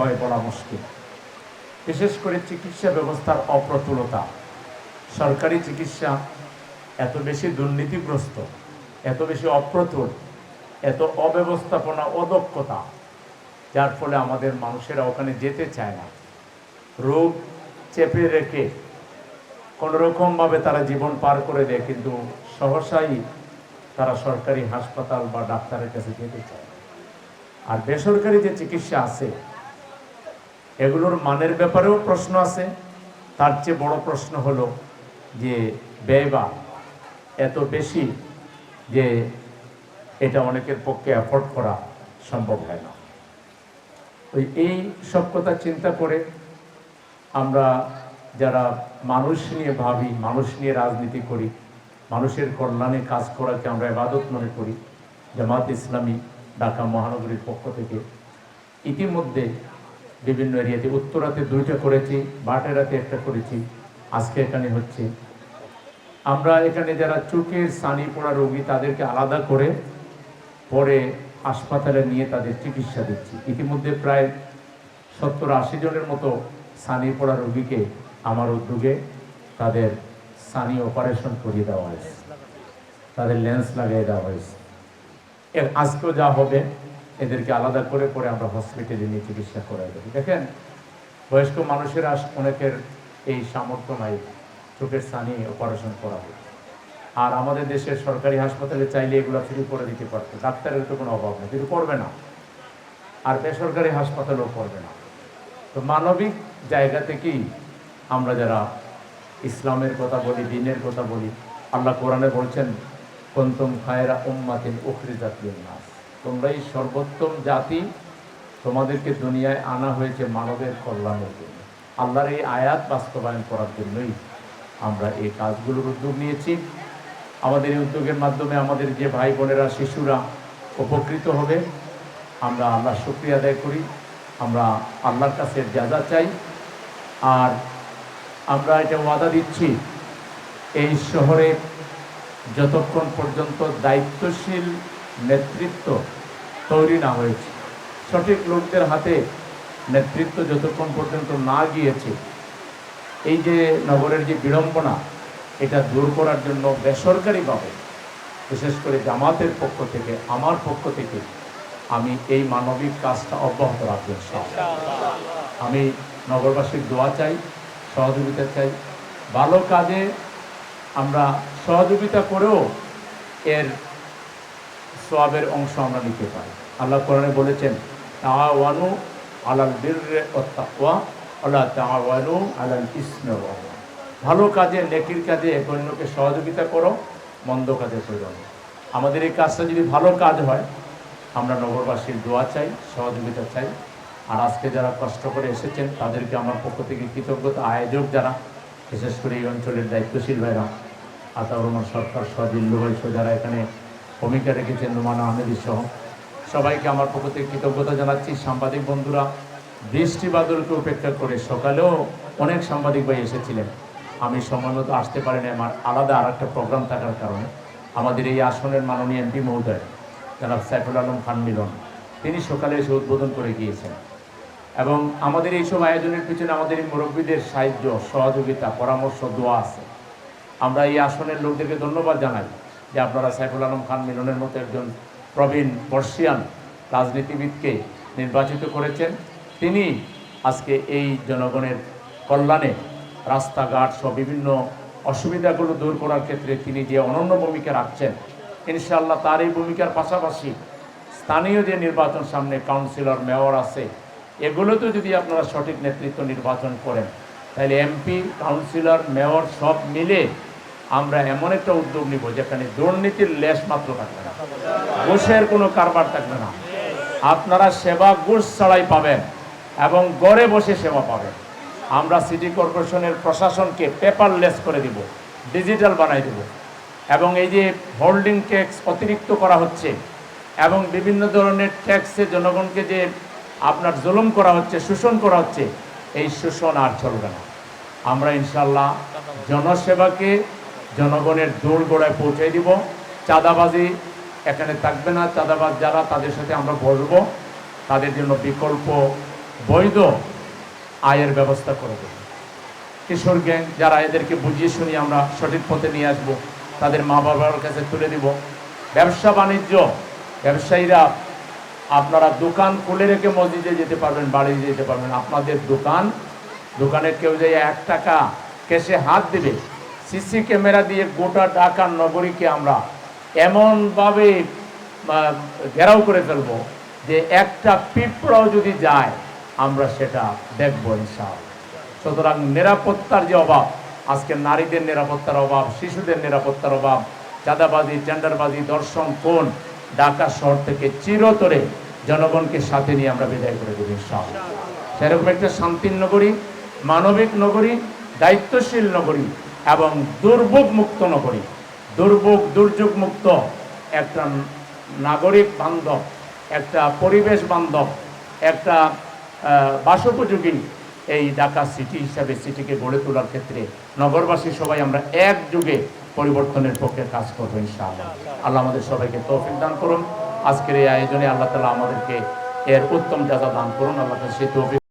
হয়ে পড়া মুশকিল। বিশেষ করে চিকিৎসা ব্যবস্থার অপ্রতুলতা। সরকারি চিকিৎসা এত বেশি দুর্নীতিগ্রস্ত, এত বেশি অপ্রতুল, এত অব্যবস্থাপনা, অদক্ষতা, যার ফলে আমাদের মানুষেরা ওখানে যেতে চায় না। রোগ চেপে রেখে কোনোরকমভাবে তারা জীবন পার করে দেয়, কিন্তু সহসাই তারা সরকারি হাসপাতাল বা ডাক্তারের কাছে যেতে চায়। আর বেসরকারি যে চিকিৎসা আছে এগুলোর মানের ব্যাপারেও প্রশ্ন আছে। তার চেয়ে বড় প্রশ্ন হলো যে ব্যয়ভার এত বেশি যে এটা অনেকের পক্ষে অ্যাফোর্ড করা সম্ভব হয় না। এই সব কথা চিন্তা করে আমরা যারা মানুষ নিয়ে ভাবি, মানুষ নিয়ে রাজনীতি করি, মানুষের কল্যাণে কাজ করাকে আমরা ইবাদত মনে করি, জামাত ইসলামী ঢাকা মহানগরীর পক্ষ থেকে ইতিমধ্যে বিভিন্ন এরিয়াতে, উত্তরাতে 2টা করেছি, বাটেরাতে 1টা করেছি, আজকে এখানে হচ্ছে। আমরা এখানে যারা চোখের ছানি পড়া রোগী তাদেরকে আলাদা করে পরে হাসপাতালে নিয়ে তাদের চিকিৎসা দিচ্ছি। ইতিমধ্যে প্রায় 70-80 জনের মতো ছানি পড়া রোগীকে আমার উদ্যোগে তাদের ছানি অপারেশন করিয়ে দেওয়া হয়েছে, তাদের লেন্স লাগিয়ে দেওয়া হয়েছে। আজকেও যা হবে এদেরকে আলাদা করে পরে আমরা হসপিটালে নিয়ে চিকিৎসা করাই দেবো। দেখেন, বয়স্ক মানুষেরা অনেকের এই সামর্থ্য নাই চোখের ছানি অপারেশন করাবে। আর আমাদের দেশের সরকারি হাসপাতালে চাইলে এগুলো ফ্রি করে দিতে পারতো, ডাক্তারের তো কোনো অভাব নেই, কিন্তু করবে না। আর বেসরকারি হাসপাতালেও করবে না। তো মানবিক জায়গা থেকেই আমরা যারা ইসলামের কথা বলি, দ্বীনের কথা বলি, আল্লাহ কোরআনে বলছেন কুনতুম খায়রা উম্মাতিন উখরিজাত লিন-নাস, তোমরাই সর্বোত্তম জাতি, তোমাদেরকে দুনিয়ায় আনা হয়েছে মানবের কল্যাণের জন্য। আল্লাহর এই আয়াত বাস্তবায়ন করার জন্যই আমরা এই কাজগুলোর উদ্যোগ নিয়েছি। আমাদের এই উদ্যোগের মাধ্যমে আমাদের যে ভাই বোনেরা, শিশুরা উপকৃত হবে, আমরা আল্লাহর শুকরিয়া আদায় করি, আমরা আল্লাহর কাছে জাযা চাই। আর আমরা এটা ওয়াদা দিচ্ছি, এই শহরে যতক্ষণ পর্যন্ত দায়িত্বশীল নেতৃত্ব তৈরি না হয়েছে, সঠিক লোকদের হাতে নেতৃত্ব যতক্ষণ পর্যন্ত না গিয়েছে, এই যে নগরের যে বিড়ম্বনা, এটা দূর করার জন্য বেসরকারিভাবে, বিশেষ করে জামাতের পক্ষ থেকে, আমার পক্ষ থেকে আমি এই মানবিক কাজটা অব্যাহত রাখবো। আমি নগরবাসীর দোয়া চাই, সহযোগিতা চাই। ভালো কাজে আমরা সহযোগিতা করেও এর সওয়াবের অংশ আমরা নিতে পারি। আল্লাহ কোরআনে বলেছেন তাআওয়ানু আলাল বিররি ওয়াত তাকওয়া ওয়ালা তাআওয়ানু আলাল ইসমি ওয়াল উদওয়ান। ভালো কাজে, নেকির কাজে একে অন্যকে সহযোগিতা করো, মন্দ কাজে করো না। আমাদের এই কাজটা যদি ভালো কাজ হয়, আমরা নগরবাসীর দোয়া চাই, সহযোগিতা চাই। আর আজকে যারা কষ্ট করে এসেছেন তাদেরকে আমার পক্ষ থেকে কৃতজ্ঞতা। আয়োজক যারা, বিশেষ করে এই অঞ্চলের দায়িত্বশীল ভাইরা, আতাউর রহমান সরকার সহ, জিল্লু ভাই সহ, যারা এখানে ভূমিকা রেখেছেন, নোমানা আহমেদি সহ, সবাইকে আমার পক্ষ থেকে কৃতজ্ঞতা জানাচ্ছি। সাংবাদিক বন্ধুরা, বৃষ্টি বাদলকে উপেক্ষা করে সকালেও অনেক সাংবাদিক ভাই এসেছিলেন। আমি সময় মতো আসতে পারিনি, আমার আলাদা আর একটা প্রোগ্রাম থাকার কারণে। আমাদের এই আসনের মাননীয় এমপি মহোদয় জনাব সাইফুল আলম খান মিলন, তিনি সকালে এসে উদ্বোধন করে গিয়েছেন। এবং আমাদের এইসব আয়োজনের পিছনে আমাদের এই মুরব্বীদের সাহায্য, সহযোগিতা, পরামর্শ, দোয়া আছে। আমরা এই আসনের লোকদেরকে ধন্যবাদ জানাই যে আপনারা সাইফুল আলম খান মিলনের মতো একজন প্রবীণ বর্ষিয়ান রাজনীতিবিদকে নির্বাচিত করেছেন। তিনি আজকে এই জনগণের কল্যাণে রাস্তাঘাট সব বিভিন্ন অসুবিধাগুলো দূর করার ক্ষেত্রে তিনি যে অনন্য ভূমিকা রাখছেন, ইনশাআল্লাহ তার এই ভূমিকার পাশাপাশি স্থানীয় যে নির্বাচন সামনে, কাউন্সিলর, মেয়র আছে, এগুলোতেও যদি আপনারা সঠিক নেতৃত্ব নির্বাচন করেন, তাহলে এমপি, কাউন্সিলর, মেয়র সব মিলে আমরা এমন একটা উদ্যোগ নিব যেখানে দুর্নীতির লেশ মাত্র থাকবে না, ঘুষের কোনো কারবার থাকবে না। আপনারা সেবা ঘুষ ছাড়াই পাবেন এবং ঘরে বসে সেবা পাবেন। আমরা সিটি কর্পোরেশনের প্রশাসনকে পেপারলেস করে দিব, ডিজিটাল বানাই দেব। এবং এই যে হোল্ডিং ট্যাক্স অতিরিক্ত করা হচ্ছে এবং বিভিন্ন ধরনের ট্যাক্সে জনগণকে যে আপনার জুলুম করা হচ্ছে, শোষণ করা হচ্ছে, এই শোষণ আর চলবে না। আমরা ইনশাল্লাহ জনসেবাকে জনগণের দোরগোড়ায় পৌঁছে দিব। চাঁদাবাজি এখানে থাকবে না। চাঁদাবাজ যারা, তাদের সাথে আমরা বসবো, তাদের জন্য বিকল্প বৈধ আয়ের ব্যবস্থা করে দেব। কিশোর গ্যাং যারা, এদেরকে বুঝিয়ে শুনিয়ে আমরা সঠিক পথে নিয়ে আসবো, তাদের মা বাবার কাছে তুলে দিব। ব্যবসা বাণিজ্য, ব্যবসায়ীরা আপনারা দোকান খুলে রেখে মসজিদে যেতে পারবেন, বাড়ি যেতে পারবেন। আপনাদের দোকানে কেউ যে 1 টাকা ক্যাশে হাত দেবে, সিসি ক্যামেরা দিয়ে গোটা ঢাকা নগরীকে আমরা এমনভাবে ঘেরাও করে ফেলবো যে একটা পিঁপড়াও যদি যায় আমরা সেটা দেখবো ইনশাআল্লাহ। সুতরাং নিরাপত্তার যে অভাব, আজকে নারীদের নিরাপত্তার অভাব, শিশুদের নিরাপত্তার অভাব, চাঁদাবাজি, টেন্ডারবাজি, ধর্ষণ, খুন, ঢাকা শহর থেকে চিরতরে জনগণকে সাথে নিয়ে আমরা বিদায় করে দেব ইনশাআল্লাহ। সেরকম একটা শান্তির নগরী, মানবিক নগরী, দায়িত্বশীল নগরী এবং দুর্ভোগ মুক্ত নগরী, দুর্যোগ মুক্ত একটা নাগরিক বান্ধব, একটা পরিবেশ বান্ধব, একটা বাসোপযোগী এই ঢাকা সিটি হিসাবে সিটিকে গড়ে তোলার ক্ষেত্রে নগরবাসী সবাই আমরা একযোগে পরিবর্তনের পক্ষে কাজ করবো ইনশাআল্লাহ। আল্লাহ আমাদের সবাইকে তৌফিক দান করুন। আজকের এই আয়োজনে আল্লাহ তাআলা আমাদেরকে এর উত্তম জাযা দান করুন। আল্লাহ সেই তৌফিক